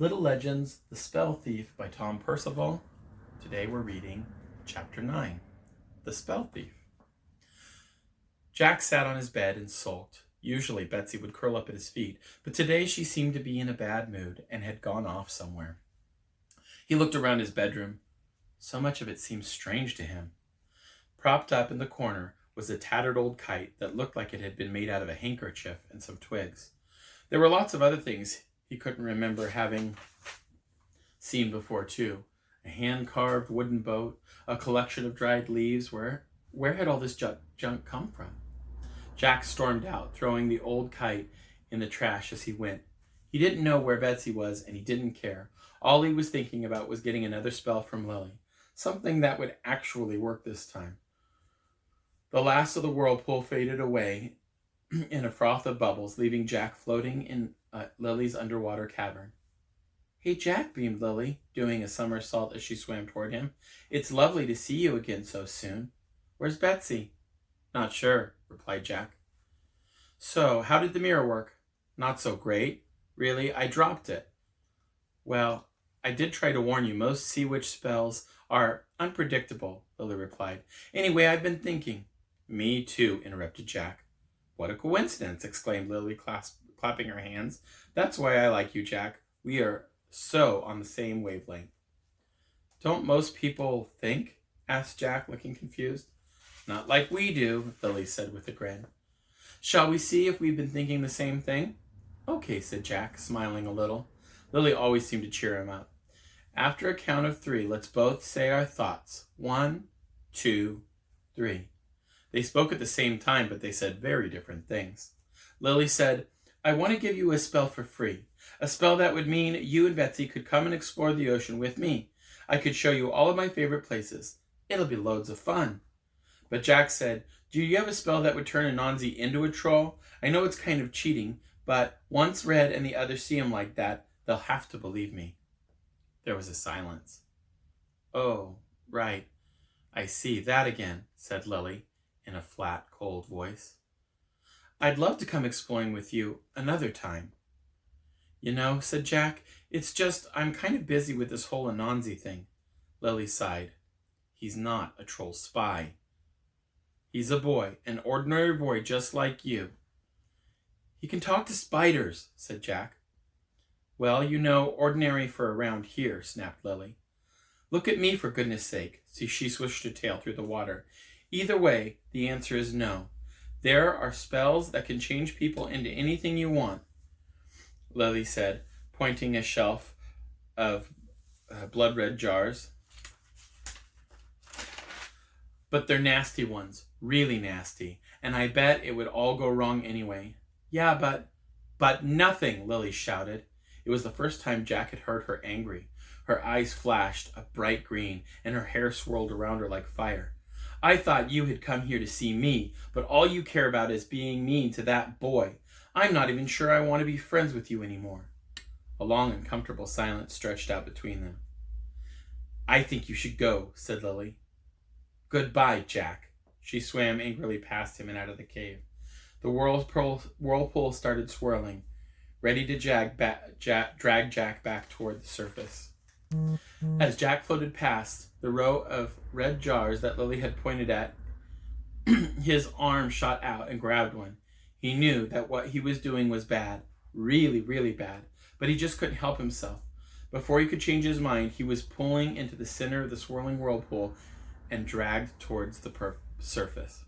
Little Legends, The Spell Thief by Tom Percival. Today we're reading Chapter 9, The Spell Thief. Jack sat on his bed and sulked. Usually Betsy would curl up at his feet, but today she seemed to be in a bad mood and had gone off somewhere. He looked around his bedroom. So much of it seemed strange to him. Propped up in the corner was a tattered old kite that looked like it had been made out of a handkerchief and some twigs. There were lots of other things he couldn't remember having seen before, too. A hand-carved wooden boat, a collection of dried leaves. Where had all this junk come from? Jack stormed out, throwing the old kite in the trash as he went. He didn't know where Betsy was, and he didn't care. All he was thinking about was getting another spell from Lily, something that would actually work this time. The last of the whirlpool faded away in a froth of bubbles, leaving Jack floating in Lily's underwater cavern. "Hey, Jack," beamed Lily, doing a somersault as she swam toward him. "It's lovely to see you again so soon. Where's Betsy?" "Not sure," replied Jack. "So, how did the mirror work?" "Not so great. Really, I dropped it." "Well, I did try to warn you. Most sea witch spells are unpredictable," Lily replied. "Anyway, I've been thinking." "Me too," interrupted Jack. "What a coincidence," exclaimed Lily, clapping her hands. "That's why I like you, Jack. We are so on the same wavelength." "Don't most people think?" asked Jack, looking confused. "Not like we do," Lily said with a grin. "Shall we see if we've been thinking the same thing?" "Okay," said Jack, smiling a little. Lily always seemed to cheer him up. "After a count of 3, let's both say our thoughts. 1, 2, 3. They spoke at the same time, but they said very different things. Lily said, "I want to give you a spell for free. A spell that would mean you and Betsy could come and explore the ocean with me. I could show you all of my favorite places. It'll be loads of fun." But Jack said, "Do you have a spell that would turn Anansi into a troll? I know it's kind of cheating, but once Red and the others see him like that, they'll have to believe me." There was a silence. "Oh, right. I see that again," said Lily in a flat, cold voice. "I'd love to come exploring with you another time." "You know," said Jack, "it's just I'm kind of busy with this whole Anansi thing." Lily sighed. "He's not a troll spy. He's a boy, an ordinary boy just like you." "He can talk to spiders," said Jack. "Well, you know, ordinary for around here," snapped Lily. "Look at me, for goodness sake." She swished her tail through the water. "Either way, the answer is no. There are spells that can change people into anything you want," Lily said, pointing a shelf of blood-red jars. "But they're nasty ones, really nasty, and I bet it would all go wrong anyway." "Yeah, but nothing," Lily shouted. It was the first time Jack had heard her angry. Her eyes flashed a bright green, and her hair swirled around her like fire. "I thought you had come here to see me, but all you care about is being mean to that boy. I'm not even sure I want to be friends with you anymore." A long, uncomfortable silence stretched out between them. "I think you should go," said Lily. "Goodbye, Jack." She swam angrily past him and out of the cave. The whirlpool started swirling, ready to drag Jack back toward the surface. As Jack floated past the row of red jars that Lily had pointed at, his arm shot out and grabbed one. He knew that what he was doing was bad, really, really bad, but he just couldn't help himself. Before he could change his mind, he was pulling into the center of the swirling whirlpool and dragged towards the surface.